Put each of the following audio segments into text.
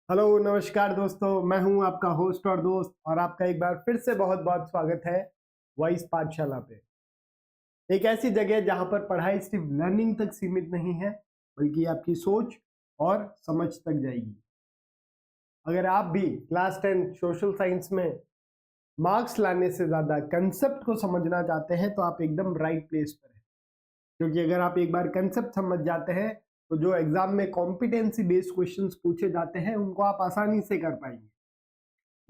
Hello नमस्कार दोस्तों, मैं हूं आपका होस्ट और दोस्त और आपका एक बार फिर से बहुत बहुत स्वागत है वॉइस पाठशाला पे। एक ऐसी जगह जहां पर पढ़ाई सिर्फ लर्निंग तक सीमित नहीं है बल्कि आपकी सोच और समझ तक जाएगी। अगर आप भी क्लास 10 सोशल साइंस में मार्क्स लाने से ज़्यादा कंसेप्ट को समझना चाहते हैं तो आप एकदम राइट प्लेस पर हैं, क्योंकि अगर आप एक बार कंसेप्ट समझ जाते हैं तो जो एग्जाम में कॉम्पिटेंसी बेस्ड क्वेश्चंस पूछे जाते हैं उनको आप आसानी से कर पाएंगे।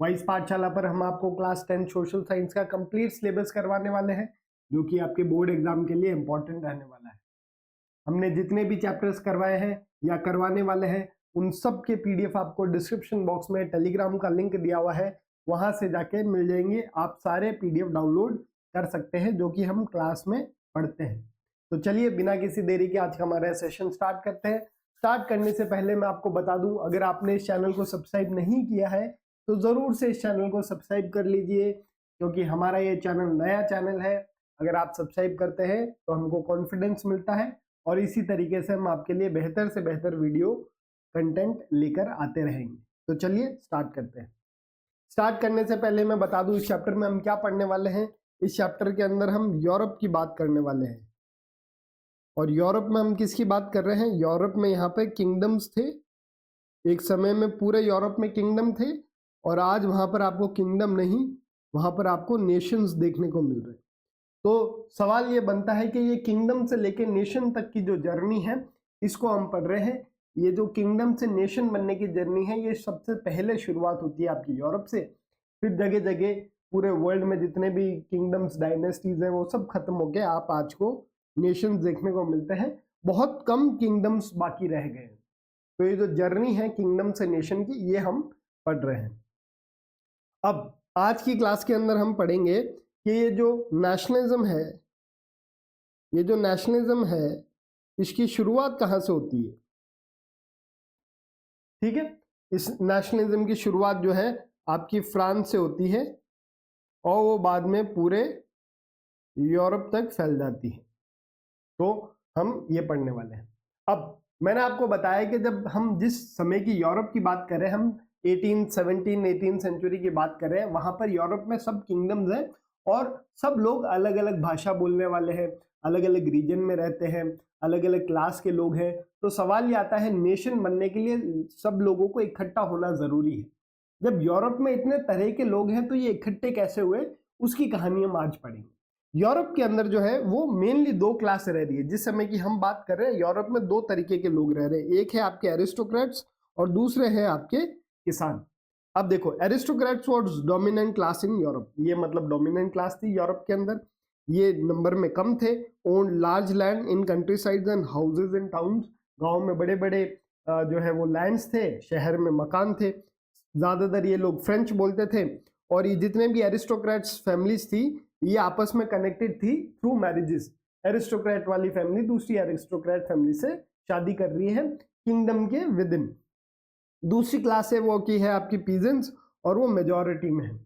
वॉइस पाठशाला पर हम आपको क्लास 10 सोशल साइंस का कंप्लीट सिलेबस करवाने वाले हैं, जो कि आपके बोर्ड एग्जाम के लिए इंपॉर्टेंट रहने वाला है। हमने जितने भी चैप्टर्स करवाए हैं या करवाने वाले हैं उन सब के पीडीएफ आपको डिस्क्रिप्शन बॉक्स में टेलीग्राम का लिंक दिया हुआ है, वहां से जाके मिल जाएंगे। आप सारे पीडीएफ डाउनलोड कर सकते हैं जो कि हम क्लास में पढ़ते हैं। तो चलिए बिना किसी देरी के आज का हमारा सेशन स्टार्ट करते हैं। स्टार्ट करने से पहले मैं आपको बता दूं, अगर आपने इस चैनल को सब्सक्राइब नहीं किया है तो ज़रूर से इस चैनल को सब्सक्राइब कर लीजिए, क्योंकि हमारा ये चैनल नया चैनल है। अगर आप सब्सक्राइब करते हैं तो हमको कॉन्फिडेंस मिलता है और इसी तरीके से हम आपके लिए बेहतर से बेहतर वीडियो कंटेंट लेकर आते रहेंगे। तो चलिए स्टार्ट करते हैं। स्टार्ट करने से पहले मैं बता दूं इस चैप्टर में हम क्या पढ़ने वाले हैं। इस चैप्टर के अंदर हम यूरोप की बात करने वाले हैं। और यूरोप में हम किसकी बात कर रहे हैं? यूरोप में यहाँ पे किंगडम्स थे। एक समय में पूरे यूरोप में किंगडम थे और आज वहां पर आपको किंगडम नहीं, वहां पर आपको नेशंस देखने को मिल रहे हैं। तो सवाल ये बनता है कि ये किंगडम से लेके नेशन तक की जो जर्नी है इसको हम पढ़ रहे हैं। ये जो किंगडम से नेशन बनने की जर्नी है ये सबसे पहले शुरुआत होती है आपकी यूरोप से, फिर जगह जगह पूरे वर्ल्ड में जितने भी किंगडम्स डायनेस्टीज हैं वो सब खत्म हो गए, आप आज को नेशंस देखने को मिलते हैं। बहुत कम किंगडम्स बाकी रह गए हैं। तो ये जो जर्नी है किंगडम से नेशन की ये हम पढ़ रहे हैं। अब आज की क्लास के अंदर हम पढ़ेंगे कि ये जो नेशनलिज्म है इसकी शुरुआत कहाँ से होती है। ठीक है, इस नेशनलिज्म की शुरुआत जो है आपकी फ्रांस से होती है और वो बाद में पूरे यूरोप तक फैल जाती है। तो हम ये पढ़ने वाले हैं। अब मैंने आपको बताया कि जब हम जिस समय की यूरोप की बात कर रहे हैं, हम 18 सेंचुरी की बात कर रहे हैं, वहां पर यूरोप में सब किंगडम्स हैं और सब लोग अलग अलग भाषा बोलने वाले हैं, अलग अलग रीजन में रहते हैं, अलग अलग क्लास के लोग हैं। तो सवाल ये आता है नेशन बनने के लिए सब लोगों को इकट्ठा होना जरूरी है। जब यूरोप में इतने तरह के लोग हैं तो ये इकट्ठे कैसे हुए, उसकी कहानी हम आज पढ़ेंगे। यूरोप के अंदर जो है वो मेनली दो क्लास रह रही है। जिस समय की हम बात कर रहे हैं यूरोप में दो तरीके के लोग रह रहे हैं, एक है आपके एरिस्टोक्रेट्स और दूसरे हैं आपके किसान। अब देखो, aristocrats was dominant class in Europe, ये मतलब डोमिनेंट क्लास थी यूरोप के अंदर। ये नंबर में कम थे। Own large land in country side and houses in towns, गाँव में बड़े बड़े जो है वो लैंड्स थे, शहर में मकान थे। ज्यादातर ये लोग फ्रेंच बोलते थे और ये जितने भी एरिस्टोक्रेट्स फैमिलीज थी ये आपस में कनेक्टेड थी थ्रू मैरिजेस। एरिस्टोक्रेट वाली फैमिली दूसरी एरिस्टोक्रेट फैमिली से शादी कर रही है किंगडम के विद इन। दूसरी क्लास है वो की है आपकी पीजेंट्स और वो मेजॉरिटी में है।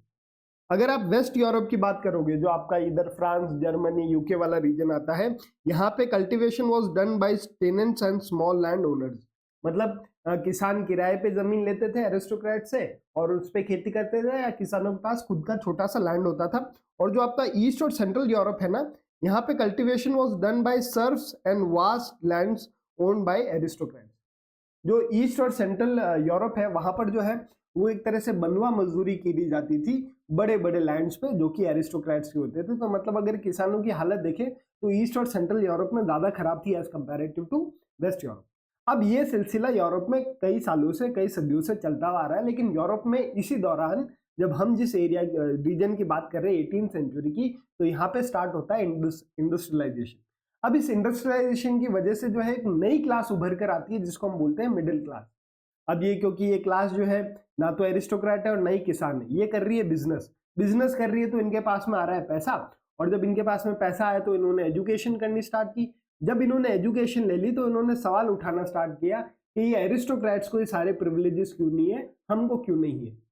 अगर आप वेस्ट यूरोप की बात करोगे, जो आपका इधर फ्रांस, जर्मनी, यूके वाला रीजन आता है, यहाँ पे cultivation was done by tenants and small land owners. मतलब किसान किराए पे जमीन लेते थे एरिस्टोक्रेट से और उस पे खेती करते थे, या किसानों के पास खुद का छोटा सा लैंड होता था। और जो आपका ईस्ट और सेंट्रल यूरोप है ना, यहाँ पे cultivation was done by serfs and vast lands owned by aristocrats. जो ईस्ट और सेंट्रल यूरोप है वहां पर जो है वो एक तरह से बनवा मजदूरी की दी जाती थी बड़े बड़े लैंड्स पे, जो कि एरिस्टोक्रेट्स के होते थे। तो मतलब अगर किसानों की हालत देखें तो ईस्ट और सेंट्रल यूरोप में ज्यादा खराब थी as comparative to west Europe. अब ये सिलसिला यूरोप में कई सालों से, कई सदियों से चलता आ रहा है, लेकिन यूरोप में इसी दौरान जब हम जिस एरिया रीजन की बात कर रहे हैं 18th सेंचुरी की, तो यहाँ पे स्टार्ट होता है इंडस्ट्रियलाइजेशन। अब इस इंडस्ट्रियलाइजेशन की वजह से जो है एक नई क्लास उभर कर आती है जिसको हम बोलते हैं मिडिल क्लास। अब ये क्योंकि ये क्लास जो है ना तो एरिस्टोक्रेट है और ना ही किसान है, ये कर रही है बिजनेस कर रही है, तो इनके पास में आ रहा है पैसा। और जब इनके पास में पैसा आया तो इन्होंने एजुकेशन करनी स्टार्ट की। जब इन्होंने एजुकेशन ले ली तो इन्होंने सवाल उठाना स्टार्ट किया कि ये एरिस्टोक्रेट्स को ये सारे प्रिविलेजेस क्यों नहीं है, हमको क्यों नहीं है।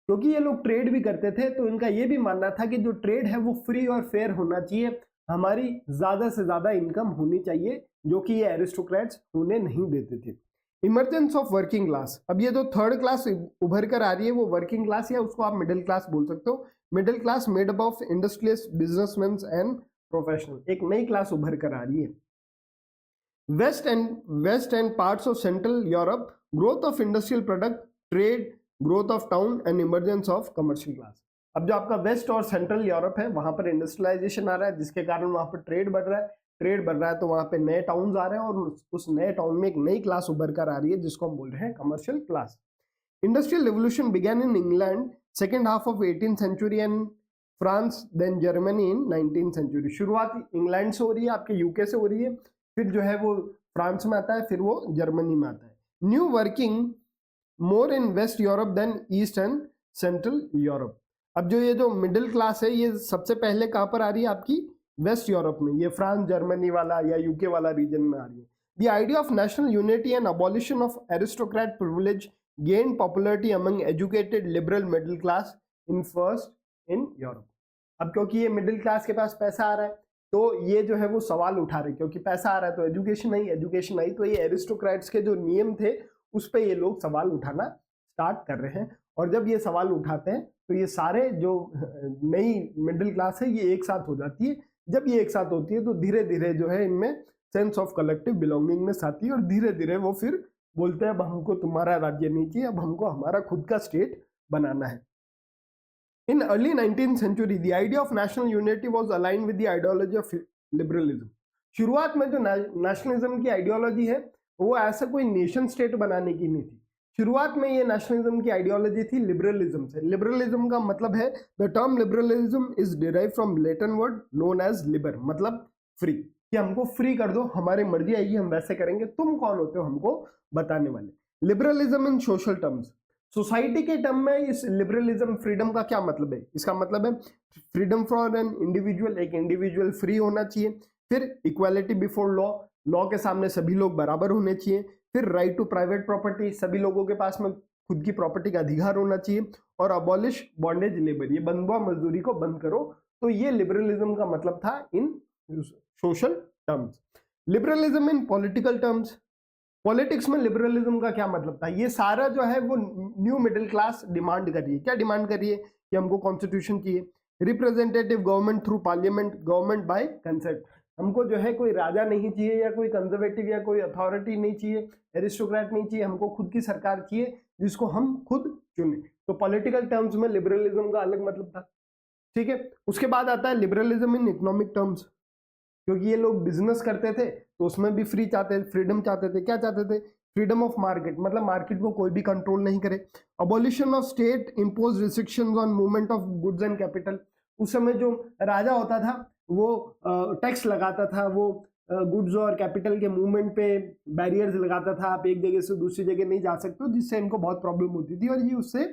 क्योंकि ये लोग ट्रेड भी करते थे तो इनका ये भी मानना था कि जो ट्रेड है वो फ्री और फेयर होना चाहिए, हमारी ज्यादा से ज्यादा इनकम होनी चाहिए, जो कि ये एरिस्टोक्रेट्स होने नहीं देते थे। इमरजेंस ऑफ वर्किंग क्लास, अब ये जो थर्ड क्लास उभर कर आ रही है वो वर्किंग क्लास या उसको आप मिडिल क्लास बोल सकते हो। Middle class made up of industrialist, businessman and professional, एक नई क्लास उभर कर आ रही है। West and parts of central Europe, growth of industrial product, trade, growth of town and emergence of commercial class. अब जो आपका वेस्ट और सेंट्रल यूरोप है वहां पर इंडस्ट्रियलाइजेशन आ रहा है, जिसके कारण वहां पर ट्रेड बढ़ रहा है, ट्रेड बढ़ रहा है तो वहां पे नए टाउन्स आ रहे हैं, और उस नए टाउन में एक नई क्लास उभर कर आ रही है जिसको हम बोल रहे हैं commercial class. Industrial revolution began in England second half of 18th century and France then Germany in 19th century. शुरुआत इंग्लैंड से हो रही है, आपके यूके से हो रही है, फिर जो है वो फ्रांस में आता है, फिर वो जर्मनी में आता है। New working more in west Europe than east and central Europe. अब जो ये जो मिडिल क्लास है ये सबसे पहले कहां पर आ रही है, आपकी वेस्ट यूरोप में, ये फ्रांस जर्मनी वाला या यूके वाला रीजन में आ रही है। The idea of national unity and abolition of aristocrat privilege gain popularity among educated liberal middle class in first in Europe. अब क्योंकि ये मिडिल क्लास के पास पैसा आ रहा है तो ये जो है वो सवाल उठा रहे, क्योंकि पैसा आ रहा है तो एजुकेशन आई तो ये एरिस्टोक्रेट्स के जो नियम थे उस पर ये लोग सवाल उठाना स्टार्ट कर रहे हैं। और जब ये सवाल उठाते हैं तो ये सारे जो नई मिडिल क्लास है ये एक साथ हो जाती है। जब ये एक साथ होती है तो धीरे धीरे जो है इनमें सेंस ऑफ कलेक्टिव बिलोंगिंगनेस आती है, और धीरे धीरे वो फिर बोलते हैं अब हमको तुम्हारा राज्य नहीं चाहिए, अब हमको हमारा खुद का स्टेट बनाना है। In early 19th century, the idea of national unity was aligned with the ideology of liberalism. शुरुआत में जो नेशनलिज्म की आइडियोलॉजी है वो ऐसा कोई नेशन स्टेट बनाने की नहीं थी। शुरुआत में ये नेशनलिज्म की आइडियोलॉजी थी लिबरलिज्म से। लिबरलिज्म का मतलब है, the term liberalism is derive from Latin word known as liber, मतलब फ्री, कि हमको फ्री कर दो, हमारी मर्जी आएगी हम वैसे करेंगे, तुम कौन होते हो हमको बताने वाले। लिबरलिज्म इन सोशल टर्म्स, सोसाइटी के टर्म में इस लिबरलिज्म फ्रीडम का क्या मतलब है, इसका मतलब है फ्रीडम फॉर एन इंडिविजुअल, एक इंडिविजुअल फ्री होना चाहिए। फिर इक्वालिटी बिफोर लॉ, लॉ के सामने सभी लोग बराबर होने चाहिए। फिर राइट टू प्राइवेट प्रॉपर्टी, सभी लोगों के पास में खुद की प्रॉपर्टी का अधिकार होना चाहिए। और अबॉलिश बॉन्डेज लेबर, ये बंधुआ मजदूरी को बंद करो। तो ये लिबरलिज्म का मतलब था in social terms. Liberalism in political terms, politics में लिबरलिज्म का क्या मतलब था, ये सारा जो है वो न्यू मिडिल क्लास डिमांड कर रही है। क्या डिमांड कर रही है कि हमको कॉन्स्टिट्यूशन चाहिए, representative government through parliament, government by consent, हमको जो है कोई राजा नहीं चाहिए या कोई कंजर्वेटिव या कोई अथॉरिटी नहीं चाहिए, एरिस्टोक्रेट नहीं चाहिए, हमको खुद की सरकार चाहिए जिसको हम खुद चुने। तो पॉलिटिकल टर्म्स में लिबरलिज्म का अलग मतलब था, ठीक है। उसके बाद आता है लिबरलिज्म इन इकोनॉमिक टर्म्स, क्योंकि ये लोग बिजनेस करते थे तो उसमें भी फ्री चाहते थे, फ्रीडम चाहते थे। क्या चाहते थे, फ्रीडम ऑफ मार्केट, मतलब मार्केट को कोई भी कंट्रोल नहीं करे। Abolition of state impose restrictions on movement of goods and capital, उस समय जो राजा होता था वो टैक्स लगाता था, वो गुड्स और कैपिटल के मूवमेंट पे बैरियर्स लगाता था, आप एक जगह से दूसरी जगह नहीं जा सकते हो, जिससे इनको बहुत प्रॉब्लम होती थी और ये उससे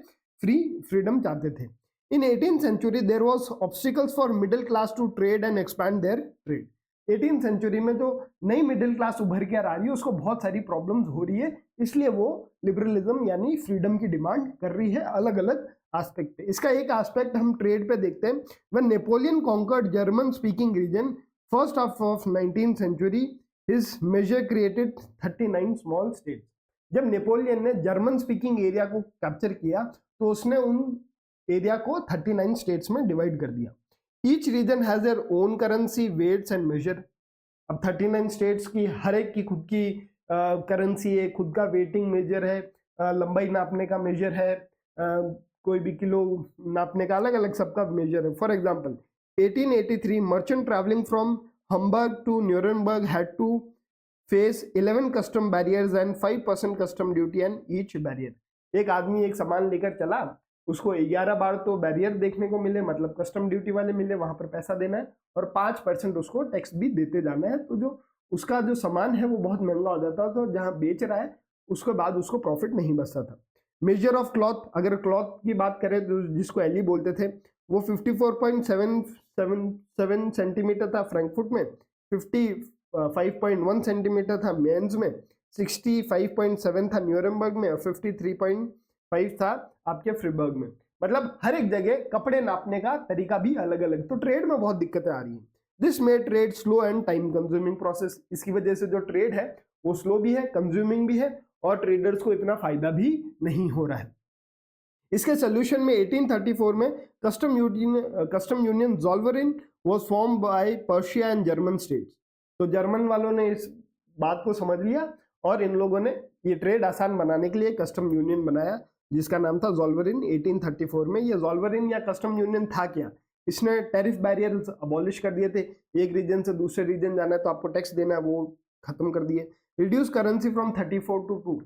फ्रीडम चाहते थे। इन 18th century there was obstacles for middle class to trade and expand their trade. 18th century में जो नई मिडिल क्लास उभर के आ रही है उसको बहुत सारी प्रॉब्लम्स हो रही है, इसलिए वो लिबरलिज्म यानी फ्रीडम की डिमांड कर रही है अलग अलग एस्पेक्ट पे। इसका एक एस्पेक्ट हम ट्रेड पे देखते हैं। When Napoleon conquered German speaking region first half of 19th century, his measure created 39 small states. जब नेपोलियन ने जर्मन स्पीकिंग एरिया को कैप्चर किया तो उसने उन एरिया को 39 स्टेट्स में डिवाइड कर दिया। Each region has their own currency, weights and measure. अब 39 स्टेट्स की हर एक की खुद की करेंसी है, खुद का वेटिंग मेजर है, लंबाई नापने का मेजर है, कोई भी किलो नापने का अलग अलग सबका मेजर है। For example 1883 merchant travelling from Hamburg to Nuremberg had to face 11 custom barriers and 5% custom duty and each barrier. एक आदमी एक सामान लेकर चला, उसको 11 बार तो बैरियर देखने को मिले, मतलब कस्टम ड्यूटी वाले मिले, वहां पर पैसा देना है और 5% उसको टैक्स भी देते जाना है। तो जो उसका जो सामान है वो बहुत महंगा हो जाता है, तो जहां बेच रहा है उसके बाद उसको प्रॉफिट नहीं बचता था। मेजर ऑफ क्लॉथ, अगर क्लॉथ की बात करें तो जिसको एली बोलते थे, वो 54.77 सेंटीमीटर था फ्रैंकफर्ट में, 55.1 सेंटीमीटर था मेंस में, 65.7 था न्यूरनबर्ग में और 53.5 था आपके फ्रीबर्ग में। मतलब हर एक जगह कपड़े नापने का तरीका भी अलग अलग। तो ट्रेड में बहुत दिक्कतें आ रही हैं। This made trade slow and time consuming process. इसकी वजह से जो ट्रेड है वो स्लो भी है, कंज्यूमिंग भी है और ट्रेडर्स को इतना फायदा भी नहीं हो रहा है। इसके सोल्यूशन में 1834 में custom union Zollverein was form by Prussia and German states. तो जर्मन वालों ने इस बात को समझ लिया और इन लोगों ने ये ट्रेड आसान बनाने के लिए कस्टम यूनियन बनाया जिसका नाम था ज़ोल्वेरिन 1834 में। ये ज़ोल्वेरिन या कस्टम यूनियन था क्या? इसने टैरिफ बैरियर्स अबॉलिश कर दिए थे, एक रीजन से दूसरे रीजन जाना है तो आपको टैक्स देना है, वो खत्म कर दिए। रिड्यूस करेंसी फ्रॉम 34 to 2,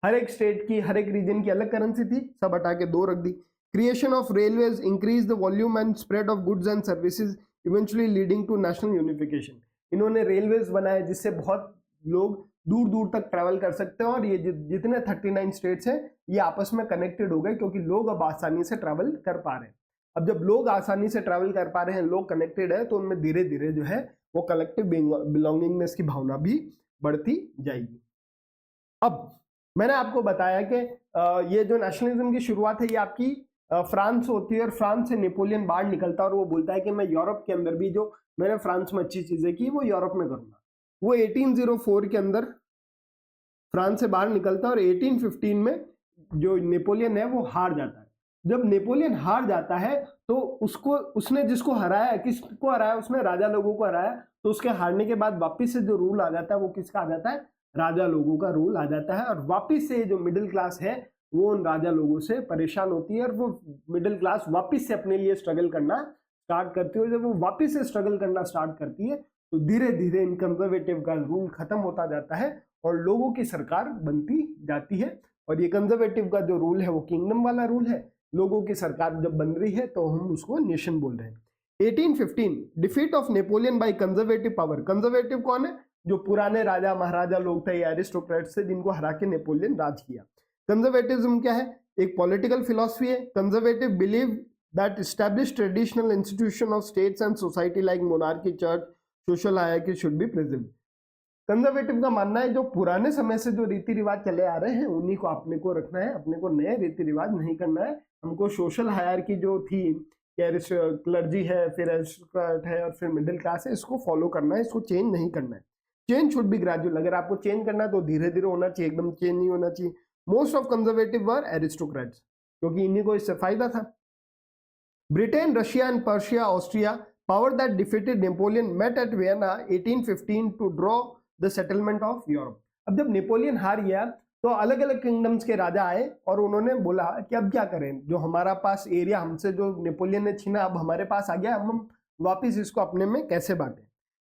हर एक स्टेट की हर एक रीजन की अलग करेंसी थी, सब हटा के 2 रख दी। Creation of railways increase the volume and spread of goods and services eventually leading to national unification. इन्होंने रेलवेज बनाए जिससे बहुत लोग दूर दूर तक ट्रैवल कर सकते हैं और ये जितने 39 स्टेट्स हैं ये आपस में कनेक्टेड हो गए क्योंकि लोग अब आसानी से ट्रैवल कर पा रहे हैं। अब जब लोग आसानी से ट्रैवल कर पा रहे हैं, लोग कनेक्टेड है, तो उनमें धीरे धीरे जो है वो कलेक्टिव बिलोंगिंगनेस की भावना भी बढ़ती जाएगी। अब मैंने आपको बताया कि ये जो नेशनलिज्म की शुरुआत है ये आपकी फ्रांस होती है और फ्रांस से नेपोलियन बाहर निकलता है और वो बोलता है कि मैं यूरोप के अंदर भी जो मैंने फ्रांस में अच्छी चीजें की वो यूरोप में करूंगा। वो 1804 के अंदर फ्रांस से बाहर निकलता है और 1815 में जो नेपोलियन है वो हार जाता है। जब नेपोलियन हार जाता है तो उसने जिसको हराया, किसको हराया? उसने राजा लोगों को हराया। तो उसके हारने के बाद वापिस से जो रूल आ जाता है वो किसका आ जाता है? राजा लोगों का रूल आ जाता है। और वापिस से जो मिडिल क्लास है वो उन राजा लोगों से परेशान होती है और वो मिडिल क्लास वापिस से अपने लिए स्ट्रगल करना स्टार्ट करती है। जब वो वापिस से स्ट्रगल करना स्टार्ट करती है तो धीरे धीरे इन कंजर्वेटिव का रूल खत्म होता जाता है और लोगों की सरकार बनती जाती है। और ये कंजर्वेटिव का जो रूल है वो किंगडम वाला रूल है। लोगों की सरकार जब बन रही है तो हम उसको नेशन बोल रहे हैं। 1815 defeat of Napoleon by conservative power. Conservative कौन है? जो पुराने राजा महाराजा लोग थे या एरिस्टोक्रेट्स थे जिनको हरा के नेपोलियन राज किया। कंजर्वेटिज्म क्या है? एक पॉलिटिकल फिलॉसफी है। Conservative believe that established traditional institution of states and society like monarchy, church, social hierarchy should be preserved. Conservative का मानना है जो पुराने समय से जो रीति रिवाज चले आ रहे हैं उन्हीं को अपने को रखना है, अपने को नए रीति रिवाज नहीं करना है। हमको सोशल हायरार्की जो थी, क्लर्जी है, फिर एरिस्टोक्रेट है और फिर मिडिल क्लास है, इसको फॉलो करना है, इसको चेंज नहीं करना है। Change should be gradual. अगर आपको चेंज करना है तो धीरे धीरे होना चाहिए, एकदम चेंज नहीं होना चाहिए। Most of conservative were aristocrats क्योंकि इन्हीं को इससे फायदा था। Britain, Russia and Persia, Austria power that defeated Napoleon met at Vienna 1815 to draw the settlement of Europe. अब जब नेपोलियन हार गया तो अलग अलग किंगडम्स के राजा आए और उन्होंने बोला कि अब क्या करें, जो हमारा पास एरिया हमसे जो नेपोलियन ने छीना अब हमारे पास आ गया, हम वापिस इसको अपने में कैसे बांटें।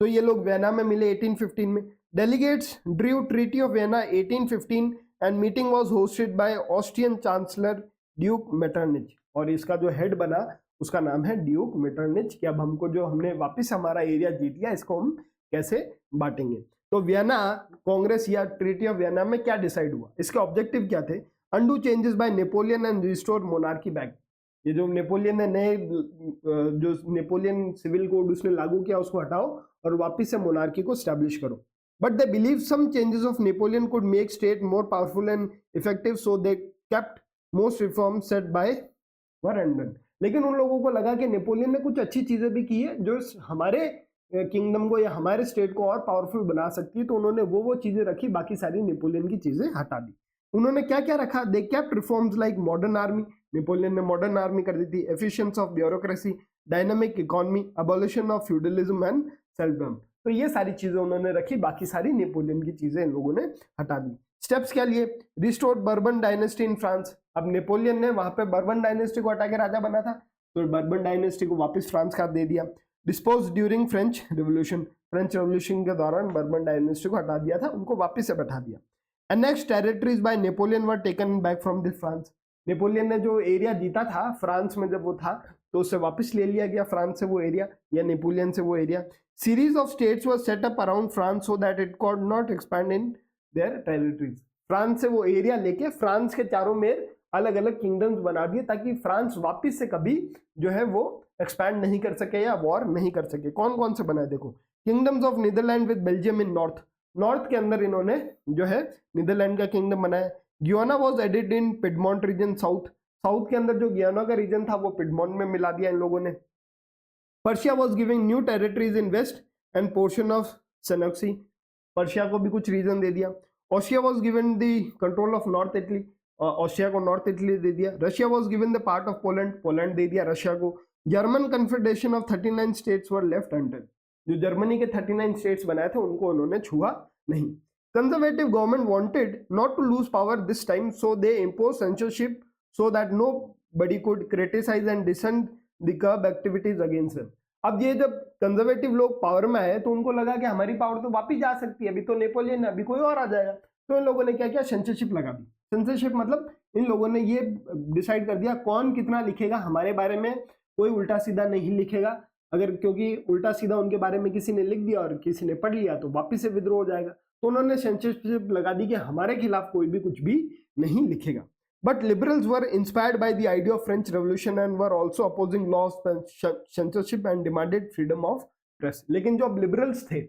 तो ये लोग वियना में मिले 1815 में। Delegates drew treaty of Vienna 1815 and meeting was hosted by Austrian chancellor duke Metternich. और इसका जो हेड बना उसका नाम है ड्यूक मेटरनिच कि अब हमको जो हमने वापिस हमारा एरिया जीत लिया इसको हम कैसे बांटेंगे। तो वियना कांग्रेस या ट्रीटी ऑफ वियना में क्या डिसाइड हुआ? इसके ऑब्जेक्टिव क्या थे? Undo changes by Napoleon and restore monarchy back. ये जो नेपोलियन ने नए जो नेपोलियन सिविल कोड उसने लागू किया उसको हटाओ और वापिस से मोनार्की को स्टैब्लिश करो। But they believe some changes of Napoleon could make state more powerful and effective, so they kept most reforms set by वरंडन। लेकिन उन लोगों को लगा कि नेपोलियन ने कुछ अच्छी चीजें भी की है जो हमारे किंगडम को या हमारे स्टेट को और पावरफुल बना सकती है, तो उन्होंने वो चीजें रखी, बाकी सारी नेपोलियन की चीजें हटा दी। उन्होंने क्या क्या रखा? They kept reforms like modern army. Napoleon ने मॉडर्न आर्मी कर दी थी। Efficiency of bureaucracy, dynamic economy, abolition of feudalism and serfdom. तो ये सारी चीजें उन्होंने रखी, बाकी सारी नेपोलियन की चीजें इन लोगों ने हटा दी। स्टेप्स क्या लिए? Restore bourbon dynasty in France. अब नेपोलियन ने वहां पे बर्बन डायनेस्टी को हटा के राजा बना था तो बर्बन डायनेस्टी को वापस फ्रांस का दे दिया। Dispose during French revolution. French revolution के दौरान बर्बन डायनेस्टी को हटा दिया था, उनको वापस से बैठा दिया। Next territories bye Napoleon were taken back from the France. Napoleon ने जो एरिया जीता था फ्रांस में जब वो था तो उससे वापस ले लिया गया फ्रांस से वो एरिया या नेपोलियन से वो area. Series of states was set up around France so that it could not expand in their territories. France से वो एरिया लेके फ्रांस के चारों में अलग अलग किंगडम्स बना दिए ताकि फ्रांस वापस से कभी जो है वो एक्सपैंड नहीं कर सके या वॉर नहीं कर सके। कौन कौन से बनाए देखो, kingdoms of Netherland with Belgium in north. North के अंदर इन्होंने जो है नीदरलैंड का किंगडम बनाया। Genoa was added in Piedmont region south. South के अंदर जो गियाना का रीजन था वो पिडमॉन्ट में मिला दिया इन लोगों ने। Prussia was giving new territories in west and portion of Saxony. Prussia को भी कुछ रीजन दे दिया। Austria was given the control of north Italy, Austria को नॉर्थ इटली दे दिया। Russia was given the part of Poland, Poland दे दिया रशिया को। German confederation of 39 states were left untouched, जो जर्मनी के 39 स्टेट्स बनाए थे उनको उन्होंने छुआ नहीं। Conservative government wanted not to lose power this time, so they impose censorship so that nobody could criticise and dissent the curb activities against them. अब ये जब कंजर्वेटिव लोग पावर में आए तो उनको लगा कि हमारी पावर तो वापिस जा सकती है, अभी तो नेपोलियन है, अभी कोई और आ जाएगा। तो इन लोगों ने क्या किया, सेंसरशिप लगा दी। सेंसरशिप मतलब इन लोगों ने ये डिसाइड कर दिया कौन कितना लिखेगा हमारे बारे में, कोई उल्टा सीधा नहीं लिखेगा। अगर क्योंकि उल्टा सीधा उनके बारे में किसी ने लिख दिया और किसी ने पढ़ लिया तो वापिस से विद्रोह हो जाएगा। तो उन्होंने सेंसरशिप लगा दी कि हमारे खिलाफ कोई भी कुछ भी नहीं लिखेगा। But liberals were inspired by the idea of French Revolution and were also opposing laws, censorship and demanded freedom of press. लेकिन जो अब liberals थे,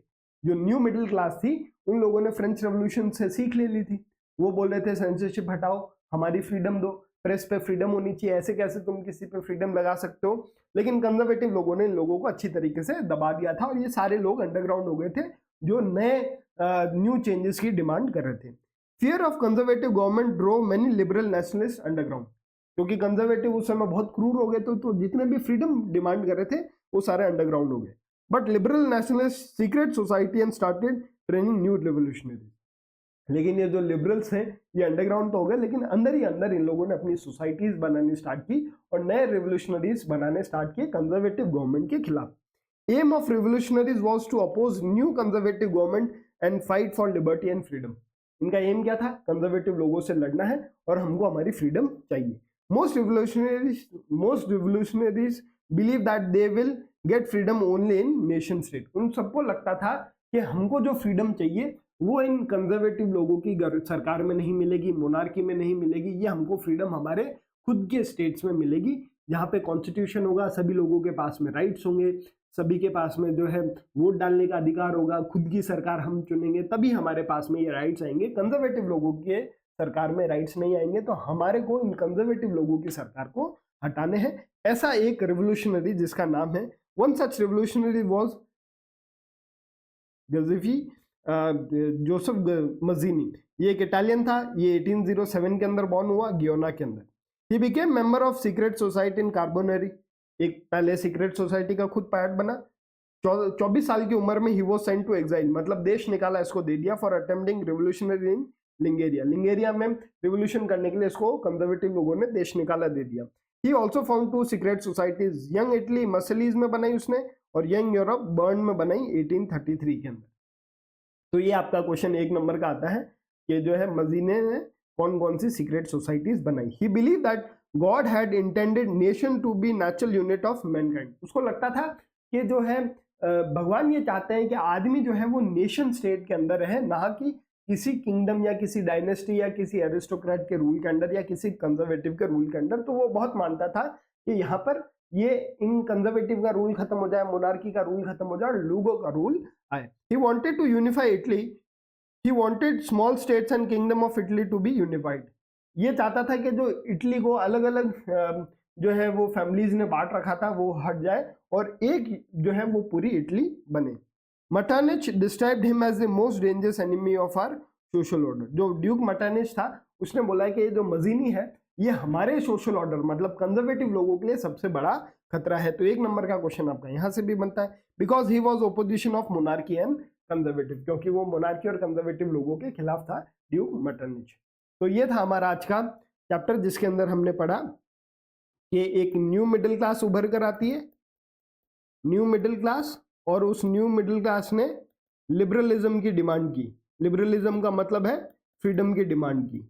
जो न्यू मिडिल क्लास थी, उन लोगों ने फ्रेंच रेवोल्यूशन से सीख ले ली थी। वो बोल रहे थे सेंसरशिप हटाओ, हमारी फ्रीडम दो, प्रेस पे फ्रीडम होनी चाहिए, ऐसे कैसे तुम किसी पे फ्रीडम लगा सकते हो। लेकिन कंजर्वेटिव लोगों ने इन लोगों को अच्छी तरीके से दबा दिया था और ये सारे लोग अंडरग्राउंड हो गए थे जो नए न्यू चेंजेस की डिमांड कर रहे थे। Fear of conservative government drove many liberal nationalist underground, क्योंकि कंजर्वेटिव उस समय बहुत क्रूर हो गए तो जितने भी फ्रीडम डिमांड कर रहे थे वो सारे अंडरग्राउंड हो गए। But liberal nationalist secret society and started training new revolutionary. लेकिन ये जो लिबरल्स हैं ये अंडरग्राउंड तो हो गए, लेकिन अंदर ही अंदर इन लोगों ने अपनी सोसाइटीज बनानी स्टार्ट की और नए रिवोल्यूशनरीज बनाने स्टार्ट किए कंजर्वेटिव गवर्नमेंट के खिलाफ। Aim of revolutionaries was to oppose new conservative government and fight for liberty and freedom. इनका एम क्या था, कंजर्वेटिव लोगों से लड़ना है और हमको हमारी फ्रीडम चाहिए। Most revolutionaries believe that they will get freedom only in nation state. उन सबको लगता था कि हमको जो फ्रीडम चाहिए वो इन कंजर्वेटिव लोगों की सरकार में नहीं मिलेगी, मोनार्की में नहीं मिलेगी, ये हमको फ्रीडम हमारे खुद के स्टेट्स में मिलेगी, जहाँ पे कॉन्स्टिट्यूशन होगा, सभी लोगों के पास में राइट्स होंगे, सभी के पास में जो है वोट डालने का अधिकार होगा, खुद की सरकार हम चुनेंगे, तभी हमारे पास में ये राइट्स आएंगे। कंजर्वेटिव लोगों के सरकार में राइट्स नहीं आएंगे, तो हमारे को इन कंजर्वेटिव लोगों की सरकार को हटाने हैं। ऐसा एक रिवोल्यूशनरी जिसका नाम है, one such revolutionary was Joseph Mazzini. ये एक इटालियन था, ये 1807 के अंदर बॉर्न हुआ गियोना के अंदर। He became member of secret society in Carbonari, एक पहले सीक्रेट सोसाइटी का खुद पार्ट बना। 24 साल की उम्र में ही वो सेंट टू एग्जाइल, मतलब देश निकाला इसको दे दिया, फॉर अटेम्प्टिंग रिवोल्यूशनरी इन लिंगेरिया। लिंगेरिया में रिवोल्यूशन करने के लिए इसको कंजर्वेटिव लोगों ने देश निकाला दे दिया। He also found two secret societies, Young Italy Marseilles में बनाई उसने और यंग यूरोप बर्न में बनाई 1833 के अंदर। तो ये आपका क्वेश्चन 1 नंबर का आता है कि जो है मजीने ने कौन कौन सी सीक्रेट सोसाइटीज बनाई। He believe that God had intended nation to be natural unit of mankind. उसको लगता था कि जो है भगवान ये चाहते हैं कि आदमी जो है वो नेशन स्टेट के अंदर रहे, ना कि किसी किंगडम या किसी डायनेस्टी या किसी एरिस्टोक्रेट के रूल के अंदर या किसी कंजर्वेटिव के रूल के अंदर। तो वो बहुत मानता था कि यहाँ पर ये इन कंजर्वेटिव का रूल खत्म हो जाए, मोनार्की का रूल खत्म हो जाए और लूगो का रूल आए। He wanted to unify Italy. He wanted small states and kingdom of Italy to be unified. ये चाहता था कि जो इटली को अलग अलग जो है वो फैमिलीज ने बांट रखा था वो हट जाए और एक जो है वो पूरी इटली बने। Metternich described him as the most dangerous enemy of our social order. जो ड्यूक मटर्निच था उसने बोला है कि ये जो मजीनी है ये हमारे सोशल ऑर्डर मतलब कंजर्वेटिव लोगों के लिए सबसे बड़ा खतरा है। तो 1 नंबर का क्वेश्चन आपका यहाँ से भी बनता है, because he was opposition of monarchy and conservative, क्योंकि वो मोनार्की और कंजर्वेटिव लोगों के खिलाफ था ड्यूक मटर्निच। तो ये था हमारा आज का चैप्टर जिसके अंदर हमने पढ़ा कि एक न्यू मिडिल क्लास उभर कर आती है, न्यू मिडिल क्लास, और उस न्यू मिडिल क्लास ने लिबरलिज्म की डिमांड की। लिबरलिज्म का मतलब है फ्रीडम की डिमांड की।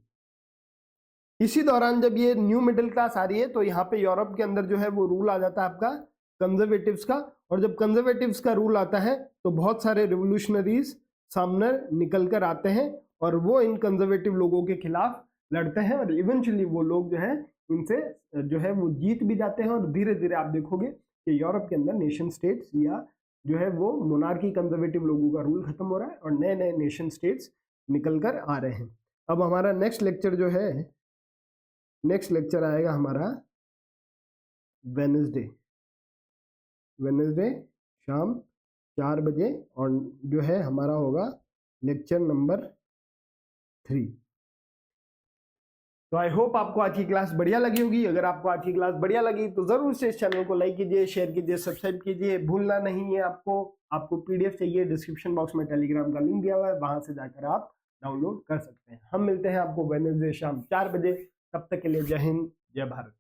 इसी दौरान जब ये न्यू मिडिल क्लास आ रही है तो यहाँ पे यूरोप के अंदर जो है वो रूल आ जाता है आपका कंजर्वेटिव्स का, और जब कंजर्वेटिव्स का रूल आता है तो बहुत सारे रिवोल्यूशनरीज सामने निकल कर आते हैं और वो इन कंजर्वेटिव लोगों के खिलाफ लड़ते हैं और इवेंचुअली वो लोग जो है इनसे जो है वो जीत भी जाते हैं और धीरे धीरे आप देखोगे कि यूरोप के अंदर नेशन स्टेट्स या जो है वो मोनार्की कंजर्वेटिव लोगों का रूल खत्म हो रहा है और नए नए नेशन स्टेट्स निकल कर आ रहे हैं। अब हमारा नेक्स्ट लेक्चर जो है, नेक्स्ट लेक्चर आएगा हमारा वेडनेसडे शाम 4 बजे और जो है हमारा होगा लेक्चर नंबर 3। तो आई होप आपको आज की क्लास बढ़िया लगी होगी। अगर आपको आज की क्लास बढ़िया लगी तो जरूर से इस चैनल को लाइक कीजिए, शेयर कीजिए, सब्सक्राइब कीजिए। भूलना नहीं है आपको पीडीएफ चाहिए, डिस्क्रिप्शन बॉक्स में टेलीग्राम का लिंक दिया हुआ है, वहां से जाकर आप डाउनलोड कर सकते हैं। हम मिलते हैं आपको वेडनेसडे शाम 4 बजे। तब तक के लिए जय हिंद, जय भारत।